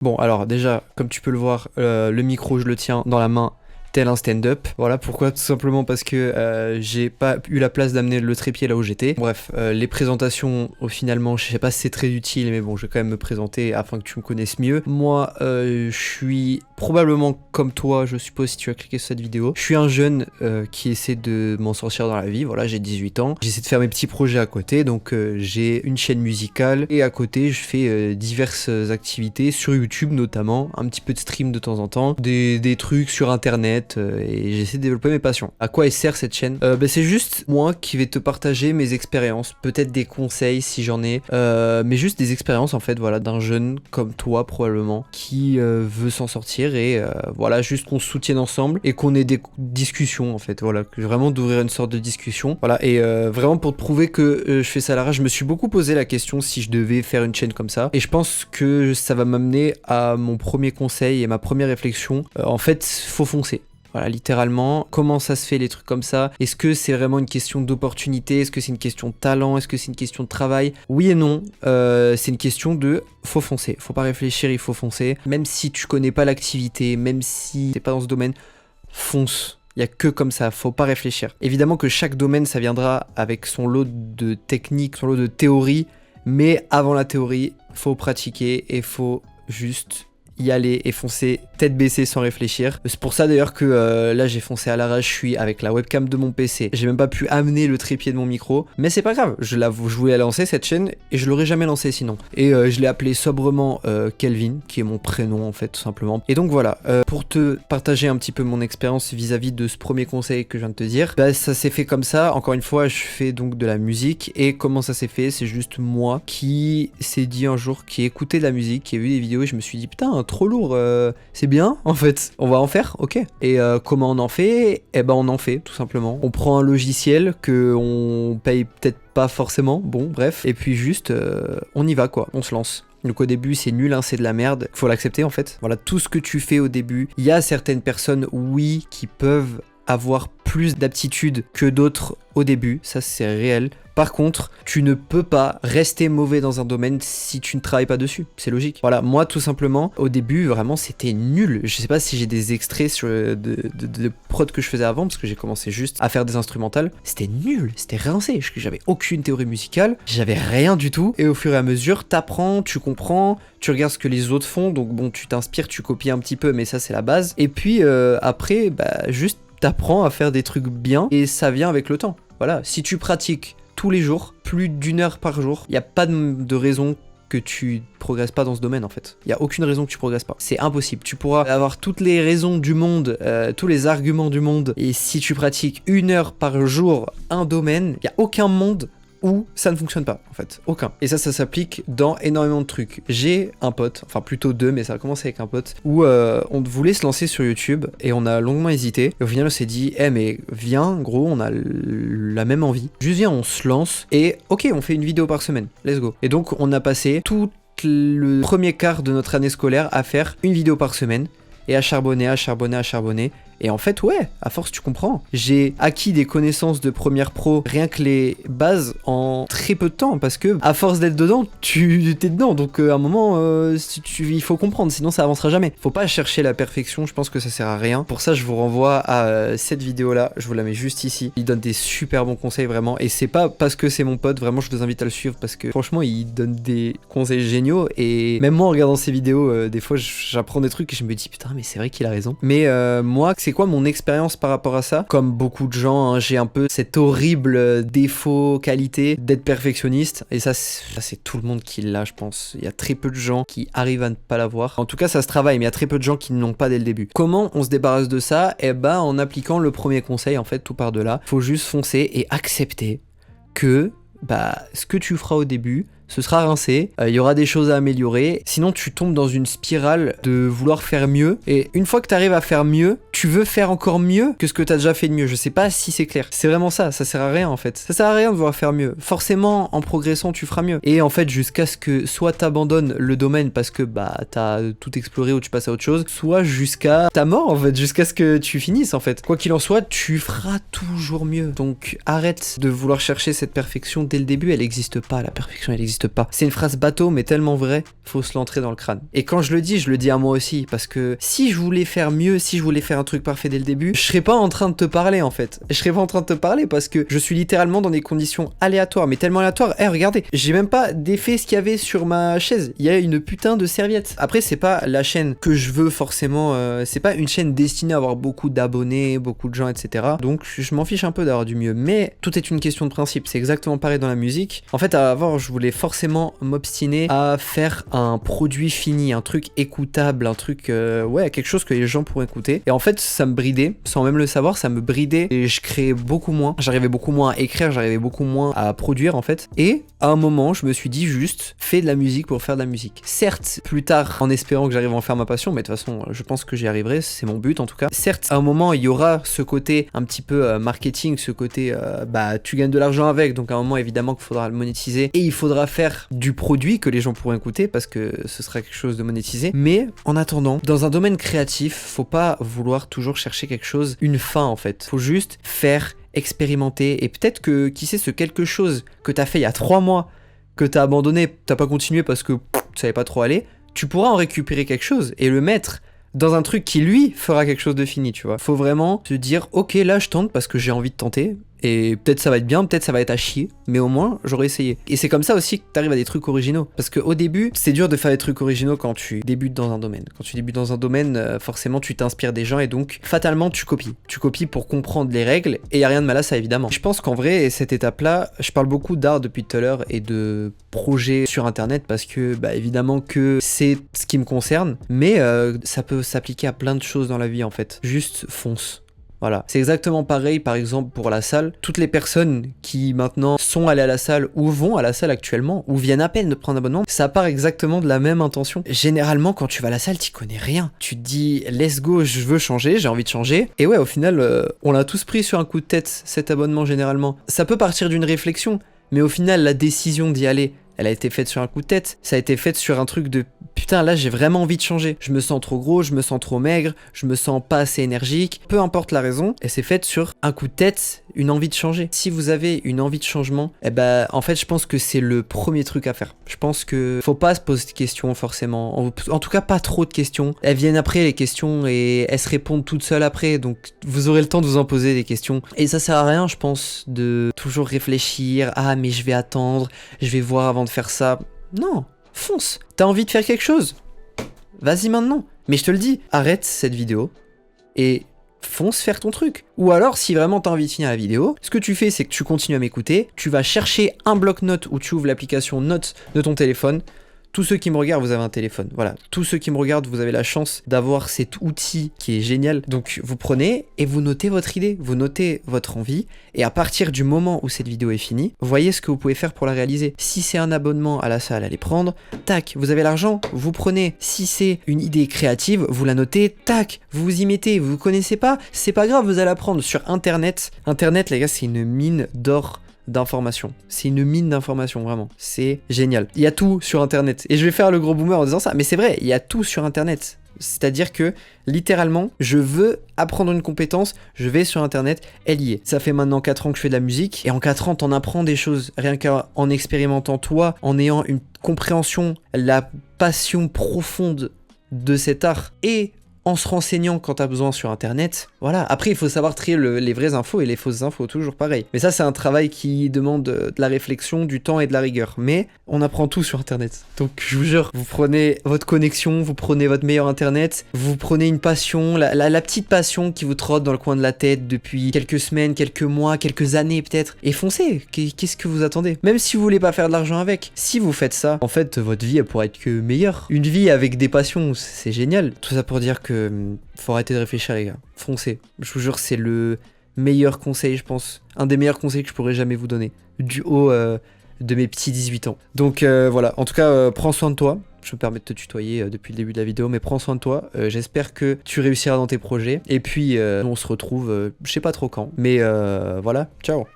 Bon, alors déjà, comme tu peux le voir, le micro, je le tiens dans la main tel un stand-up. Voilà pourquoi, tout simplement parce que j'ai pas eu la place d'amener le trépied là où j'étais. Bref, les présentations, finalement, je sais pas si c'est très utile, mais bon, je vais quand même me présenter afin que tu me connaisses mieux. Moi, je suis probablement comme toi, je suppose, si tu as cliqué sur cette vidéo. Je suis un jeune qui essaie de m'en sortir dans la vie. Voilà, j'ai 18 ans. J'essaie de faire mes petits projets à côté, donc j'ai une chaîne musicale et à côté, je fais diverses activités sur YouTube notamment, un petit peu de stream de temps en temps, des trucs sur internet. Et j'essaie de développer mes passions. À quoi elle sert cette chaîne? C'est juste moi qui vais te partager mes expériences, peut-être des conseils si j'en ai, mais juste des expériences en fait, voilà, d'un jeune comme toi probablement qui veut s'en sortir et voilà, juste qu'on se soutienne ensemble et qu'on ait des discussions en fait, voilà, vraiment d'ouvrir une sorte de discussion, voilà, et vraiment pour te prouver que je fais ça à l'arrache, je me suis beaucoup posé la question si je devais faire une chaîne comme ça et je pense que ça va m'amener à mon premier conseil et ma première réflexion. En fait, faut foncer. Voilà, littéralement, comment ça se fait les trucs comme ça? Est-ce que c'est vraiment une question d'opportunité? Est-ce que c'est une question de talent? Est-ce que c'est une question de travail? Oui et non, c'est une question de faut foncer, faut pas réfléchir, il faut foncer. Même si tu connais pas l'activité, même si t'es pas dans ce domaine, fonce. Il y a que comme ça, faut pas réfléchir. Évidemment que chaque domaine, ça viendra avec son lot de techniques, son lot de théorie, mais avant la théorie, faut pratiquer et faut juste y aller et foncer tête baissée sans réfléchir. C'est pour ça d'ailleurs que là j'ai foncé à l'arrache, je suis avec la webcam de mon PC. J'ai même pas pu amener le trépied de mon micro, mais c'est pas grave, je voulais la lancer cette chaîne et je l'aurais jamais lancée sinon. Et je l'ai appelé sobrement Kelvin, qui est mon prénom en fait tout simplement. Et donc voilà, pour te partager un petit peu mon expérience vis-à-vis de ce premier conseil que je viens de te dire, bah ça s'est fait comme ça. Encore une fois, je fais donc de la musique et comment ça s'est fait, c'est juste moi qui s'est dit un jour, qui écoutait de la musique, qui a vu des vidéos et je me suis dit putain trop lourd, c'est bien en fait, on va en faire, ok. Et comment on en fait? Eh ben on en fait tout simplement. On prend un logiciel que on paye peut-être pas forcément, bon bref, et puis juste on y va quoi, on se lance. Donc au début c'est nul, hein, c'est de la merde, faut l'accepter en fait. Voilà, tout ce que tu fais au début, il y a certaines personnes, oui, qui peuvent avoir plus d'aptitude que d'autres au début, ça c'est réel. Par contre, tu ne peux pas rester mauvais dans un domaine si tu ne travailles pas dessus, c'est logique. Voilà, moi tout simplement, au début vraiment c'était nul. Je sais pas si j'ai des extraits sur de prod que je faisais avant, parce que j'ai commencé juste à faire des instrumentales. C'était nul, c'était rincé, j'avais aucune théorie musicale, j'avais rien du tout. Et au fur et à mesure, t'apprends, tu comprends, tu regardes ce que les autres font, donc bon, tu t'inspires, tu copies un petit peu, mais ça c'est la base. Et puis après, bah juste t'apprends à faire des trucs bien, et ça vient avec le temps. Voilà, si tu pratiques tous les jours, plus d'1 heure par jour, il n'y a pas de raison que tu progresses pas dans ce domaine en fait. Il n'y a aucune raison que tu progresses pas. C'est impossible. Tu pourras avoir toutes les raisons du monde, tous les arguments du monde, et si tu pratiques 1 heure par jour un domaine, il n'y a aucun monde où ça ne fonctionne pas, en fait. Aucun. Et ça s'applique dans énormément de trucs. J'ai un pote, enfin plutôt deux, mais ça a commencé avec un pote, où on voulait se lancer sur YouTube, et on a longuement hésité, et au final on s'est dit, mais viens, gros, on a la même envie. Juste viens, on se lance, et ok, on fait une vidéo par semaine. Let's go. Et donc on a passé tout le premier quart de notre année scolaire à faire une vidéo par semaine, et à charbonner, à charbonner, à charbonner. Et en fait, ouais, à force, tu comprends. J'ai acquis des connaissances de Premiere Pro, rien que les bases, en très peu de temps, parce que à force d'être dedans, tu t'es dedans. Donc à un moment, il faut comprendre, sinon ça avancera jamais. Faut pas chercher la perfection, je pense que ça sert à rien. Pour ça, je vous renvoie à cette vidéo-là, je vous la mets juste ici. Il donne des super bons conseils, vraiment. Et c'est pas parce que c'est mon pote, vraiment, je vous invite à le suivre, parce que franchement, il donne des conseils géniaux. Et même moi, en regardant ces vidéos, des fois, j'apprends des trucs et je me dis, putain, mais c'est vrai qu'il a raison. Mais moi, c'est quoi mon expérience par rapport à ça? Comme beaucoup de gens, hein, j'ai un peu cette horrible défaut, qualité d'être perfectionniste. Et ça, c'est tout le monde qui l'a, je pense. Il y a très peu de gens qui arrivent à ne pas l'avoir. En tout cas, ça se travaille, mais il y a très peu de gens qui ne l'ont pas dès le début. Comment on se débarrasse de ça? Eh ben, en appliquant le premier conseil, en fait, tout par delà. Faut juste foncer et accepter que, ce que tu feras au début, ce sera rincé, il y aura des choses à améliorer, sinon tu tombes dans une spirale de vouloir faire mieux, et une fois que tu arrives à faire mieux, tu veux faire encore mieux que ce que tu as déjà fait de mieux. Je sais pas si c'est clair, c'est vraiment ça sert à rien en fait. Ça sert à rien de vouloir faire mieux, forcément en progressant tu feras mieux, et en fait jusqu'à ce que soit t'abandonnes le domaine parce que t'as tout exploré ou tu passes à autre chose, soit jusqu'à ta mort en fait, jusqu'à ce que tu finisses en fait. Quoi qu'il en soit, tu feras toujours mieux, donc arrête de vouloir chercher cette perfection dès le début, elle existe pas, la perfection elle existe n'existe pas. C'est une phrase bateau, mais tellement vraie, faut se l'entrer dans le crâne. Et quand je le dis à moi aussi, parce que si je voulais faire mieux, si je voulais faire un truc parfait dès le début, je serais pas en train de te parler en fait. Je serais pas en train de te parler parce que je suis littéralement dans des conditions aléatoires, mais tellement aléatoires. Eh, regardez, j'ai même pas défait ce qu'il y avait sur ma chaise. Il y a une putain de serviette. Après, c'est pas la chaîne que je veux forcément, c'est pas une chaîne destinée à avoir beaucoup d'abonnés, beaucoup de gens, etc. Donc, je m'en fiche un peu d'avoir du mieux. Mais tout est une question de principe. C'est exactement pareil dans la musique. En fait, avant, je voulais forcément m'obstiner à faire un produit fini, un truc écoutable, un truc, ouais, quelque chose que les gens pourraient écouter. Et en fait, ça me bridait, sans même le savoir, ça me bridait et je créais beaucoup moins. J'arrivais beaucoup moins à écrire, j'arrivais beaucoup moins à produire en fait. Et à un moment, je me suis dit juste, fais de la musique pour faire de la musique. Certes, plus tard, en espérant que j'arrive à en faire ma passion, mais de toute façon, je pense que j'y arriverai, c'est mon but en tout cas. Certes, à un moment, il y aura ce côté un petit peu marketing, ce côté, bah, tu gagnes de l'argent avec, donc à un moment, évidemment qu'il faudra le monétiser et il faudra faire du produit que les gens pourront écouter parce que ce sera quelque chose de monétisé. Mais en attendant, dans un domaine créatif, faut pas vouloir toujours chercher quelque chose, une fin en fait. Faut juste faire, expérimenter et peut-être que, qui sait, ce quelque chose que t'as fait il y a 3 mois, que t'as abandonné, t'as pas continué parce que tu savais pas trop aller, tu pourras en récupérer quelque chose et le mettre dans un truc qui lui fera quelque chose de fini, tu vois. Faut vraiment se dire, ok, là je tente parce que j'ai envie de tenter. Et peut-être ça va être bien, peut-être ça va être à chier, mais au moins j'aurais essayé. Et c'est comme ça aussi que t'arrives à des trucs originaux. Parce qu'au début, c'est dur de faire des trucs originaux quand tu débutes dans un domaine. Quand tu débutes dans un domaine, forcément tu t'inspires des gens et donc fatalement tu copies. Tu copies pour comprendre les règles et y a rien de mal à ça évidemment. Je pense qu'en vrai, cette étape-là, je parle beaucoup d'art depuis tout à l'heure et de projets sur internet parce que bah évidemment que c'est ce qui me concerne, mais ça peut s'appliquer à plein de choses dans la vie en fait. Juste fonce. Voilà, c'est exactement pareil par exemple pour la salle. Toutes les personnes qui maintenant sont allées à la salle ou vont à la salle actuellement ou viennent à peine de prendre un abonnement, ça part exactement de la même intention. Généralement quand tu vas à la salle, t'y connais rien. Tu te dis let's go, je veux changer, j'ai envie de changer. Et ouais, au final, on l'a tous pris sur un coup de tête cet abonnement généralement. Ça peut partir d'une réflexion, mais au final la décision d'y aller, elle a été faite sur un coup de tête, ça a été fait sur un truc de putain là j'ai vraiment envie de changer, je me sens trop gros, je me sens trop maigre, je me sens pas assez énergique, peu importe la raison, et c'est fait sur un coup de tête, une envie de changer. Si vous avez une envie de changement, eh ben en fait je pense que c'est le premier truc à faire. Je pense que faut pas se poser de questions forcément, en tout cas pas trop de questions, elles viennent après les questions et elles se répondent toutes seules après, donc vous aurez le temps de vous en poser des questions. Et ça sert à rien je pense de toujours réfléchir, ah mais je vais attendre, je vais voir avant de faire ça. Non, fonce. T'as envie de faire quelque chose? Vas-y maintenant. Mais je te le dis, arrête cette vidéo et fonce faire ton truc. Ou alors, si vraiment t'as envie de finir la vidéo, ce que tu fais, c'est que tu continues à m'écouter, tu vas chercher un bloc-notes où tu ouvres l'application Notes de ton téléphone. Tous ceux qui me regardent, vous avez un téléphone. Voilà, tous ceux qui me regardent, vous avez la chance d'avoir cet outil qui est génial. Donc vous prenez et vous notez votre idée, vous notez votre envie, et à partir du moment où cette vidéo est finie, voyez ce que vous pouvez faire pour la réaliser. Si c'est un abonnement à la salle, allez prendre, tac, vous avez l'argent, vous prenez. Si c'est une idée créative, vous la notez, tac, vous vous y mettez. Vous connaissez pas, c'est pas grave, vous allez apprendre sur Internet. Internet, les gars, c'est une mine d'or d'informations. C'est une mine d'informations, vraiment. C'est génial. Il y a tout sur Internet. Et je vais faire le gros boomer en disant ça, mais c'est vrai, il y a tout sur Internet. C'est-à-dire que, littéralement, je veux apprendre une compétence, je vais sur Internet, elle y est. Ça fait maintenant 4 ans que je fais de la musique, et en 4 ans, t'en apprends des choses, rien qu'en expérimentant toi, en ayant une compréhension, la passion profonde de cet art, et en se renseignant quand t'as besoin sur Internet. Voilà, après il faut savoir trier les vraies infos et les fausses infos, toujours pareil. Mais ça c'est un travail qui demande de la réflexion, du temps et de la rigueur. Mais on apprend tout sur Internet. Donc je vous jure, vous prenez votre connexion, vous prenez votre meilleur Internet, vous prenez une passion, la petite passion qui vous trotte dans le coin de la tête depuis quelques semaines, quelques mois, quelques années peut-être, et foncez. Qu'est-ce que vous attendez? Même si vous voulez pas faire de l'argent avec, si vous faites ça, en fait votre vie elle pourrait être que meilleure. Une vie avec des passions, c'est génial. Tout ça pour dire que faut arrêter de réfléchir les gars, foncez. Je vous jure c'est le meilleur conseil je pense, un des meilleurs conseils que je pourrais jamais vous donner, du haut de mes petits 18 ans. Donc voilà, en tout cas prends soin de toi. Je me permets de te tutoyer depuis le début de la vidéo, mais prends soin de toi. J'espère que tu réussiras dans tes projets. Et puis on se retrouve, je sais pas trop quand, mais voilà, ciao.